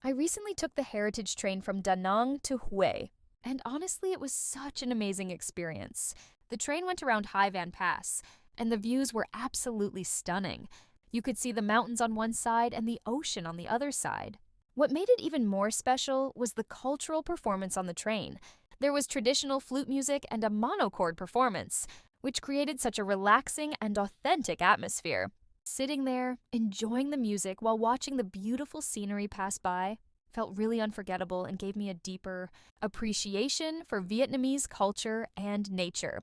I recently took the heritage train from Da Nang to Hue, and honestly, it was such an amazing experience. The train went around Hai Van Pass, and the views were absolutely stunning. You could see the mountains on one side and the ocean on the other side. What made it even more special was the cultural performance on the train. There was traditional flute music and a monochord performance, which created such a relaxing and authentic atmosphere. Sitting there, enjoying the music while watching the beautiful scenery pass by, felt really unforgettable and gave me a deeper appreciation for Vietnamese culture and nature.